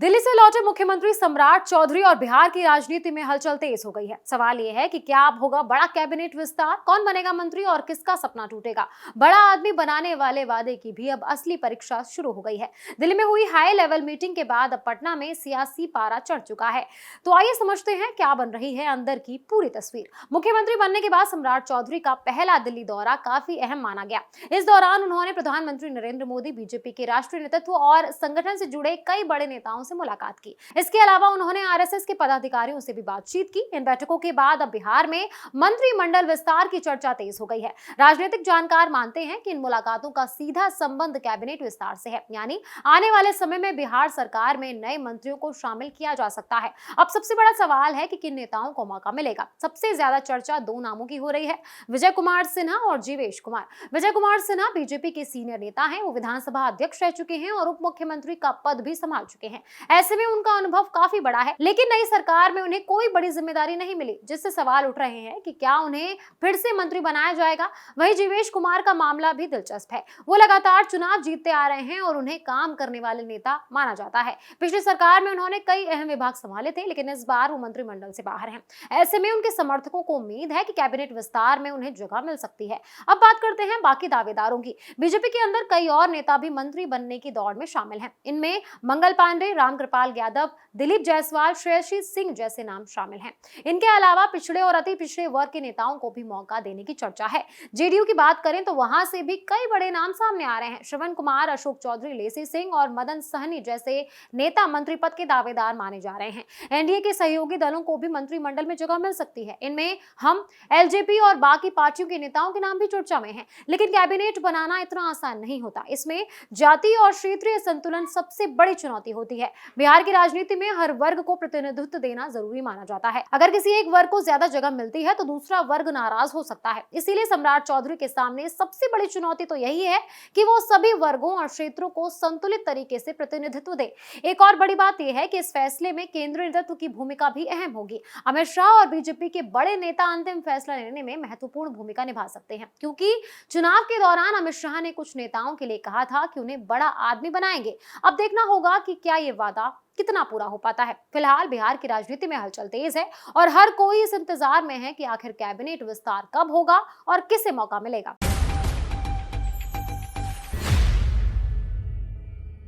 दिल्ली से लौटे मुख्यमंत्री सम्राट चौधरी और बिहार की राजनीति में हलचल तेज हो गई है। सवाल यह है कि क्या अब होगा बड़ा कैबिनेट विस्तार, कौन बनेगा मंत्री और किसका सपना टूटेगा। बड़ा आदमी बनाने वाले वादे की भी अब असली परीक्षा शुरू हो गई है। दिल्ली में हुई हाई लेवल मीटिंग के बाद अब पटना में सियासी पारा चढ़ चुका है। तो आइए समझते हैं क्या बन रही है अंदर की पूरी तस्वीर। मुख्यमंत्री बनने के बाद सम्राट चौधरी का पहला दिल्ली दौरा काफी अहम माना गया। इस दौरान उन्होंने प्रधानमंत्री नरेंद्र मोदी, बीजेपी के राष्ट्रीय नेतृत्व और संगठन से जुड़े कई बड़े नेताओं से मुलाकात की। इसके अलावा उन्होंने आरएसएस के पदाधिकारियों से भी बातचीत की। इन बैठकों के बाद अब बिहार में मंत्रिमंडल विस्तार की चर्चा तेज हो गई है। राजनीतिक जानकार मानते हैं कि इन मुलाकातों का सीधा संबंध कैबिनेट विस्तार से है, यानी आने वाले समय में बिहार सरकार में नए मंत्रियों को शामिल किया जा सकता है। अब सबसे बड़ा सवाल है कि किन नेताओं को मौका मिलेगा। सबसे ज्यादा चर्चा दो नामों की हो रही है, विजय कुमार सिन्हा और जीवेश कुमार। विजय कुमार सिन्हा बीजेपी के सीनियर नेता हैं। वो विधानसभा अध्यक्ष रह चुके हैं और उप मुख्यमंत्री का पद भी संभाल चुके हैं। ऐसे में उनका अनुभव काफी बड़ा है, लेकिन नई सरकार में उन्हें कोई बड़ी जिम्मेदारी नहीं मिली, जिससे सवाल उठ रहे हैं कि क्या उन्हें फिर से मंत्री बनाया जाएगा। वहीं जीवेश कुमार का मामला भी दिलचस्प है। वो लगातार चुनाव जीतते आ रहे हैं और उन्हें काम करने वाले नेता माना जाता है। पिछली सरकार में उन्होंने कई अहम विभाग संभाले थे, लेकिन इस बार वो मंत्रिमंडल से बाहर हैं। ऐसे में उनके समर्थकों को उम्मीद है कि कैबिनेट विस्तार में उन्हें जगह मिल सकती है। अब बात करते हैं बाकी दावेदारों की। बीजेपी के अंदर कई और नेता भी मंत्री बनने की दौड़ में शामिल हैं। इनमें मंगल पांडे, रामकृपाल यादव, दिलीप जायसवाल, श्रेयसी सिंह जैसे नाम शामिल हैं। इनके अलावा पिछड़े और अति पिछड़े वर्ग के नेताओं को भी मौका देने की चर्चा है। जेडीयू की बात करें तो वहां से भी कई बड़े नाम सामने आ रहे हैं। श्रवण कुमार, अशोक चौधरी, लेसी सिंह और मदन सहनी जैसे नेता मंत्री पद के दावेदार माने जा रहे हैं। एनडीए के सहयोगी दलों को भी मंत्रिमंडल में जगह मिल सकती है। इनमें हम, एलजेपी और बाकी पार्टियों के नेताओं के नाम भी चर्चा में हैं। लेकिन कैबिनेट बनाना इतना आसान नहीं होता। इसमें जाति और क्षेत्रीय संतुलन सबसे बड़ी चुनौती होती है। बिहार की राजनीति में हर वर्ग को प्रतिनिधित्व देना जरूरी माना जाता है। अगर किसी एक वर्ग को ज्यादा जगह मिलती है तो दूसरा वर्ग नाराज हो सकता है। इसीलिए सम्राट चौधरी के सामने सबसे बड़ी चुनौती तो यही है कि वो सभी वर्गों और क्षेत्रों को संतुलित तरीके से प्रतिनिधित्व दे। एक और बड़ी बात यह है कि इस फैसले में केंद्रीय नेतृत्व की भूमिका भी अहम होगी। अमित शाह और बीजेपी के बड़े नेता अंतिम फैसला लेने में महत्वपूर्ण भूमिका निभा सकते हैं, क्योंकि चुनाव के दौरान अमित शाह ने कुछ नेताओं के लिए कहा था कि उन्हें बड़ा आदमी बनाएंगे। अब देखना होगा कि क्या ये वादा कितना पूरा हो पाता है। फिलहाल बिहार की राजनीति में हलचल तेज है और हर कोई इस इंतजार में है कि आखिर कैबिनेट विस्तार कब होगा और किसे मौका मिलेगा।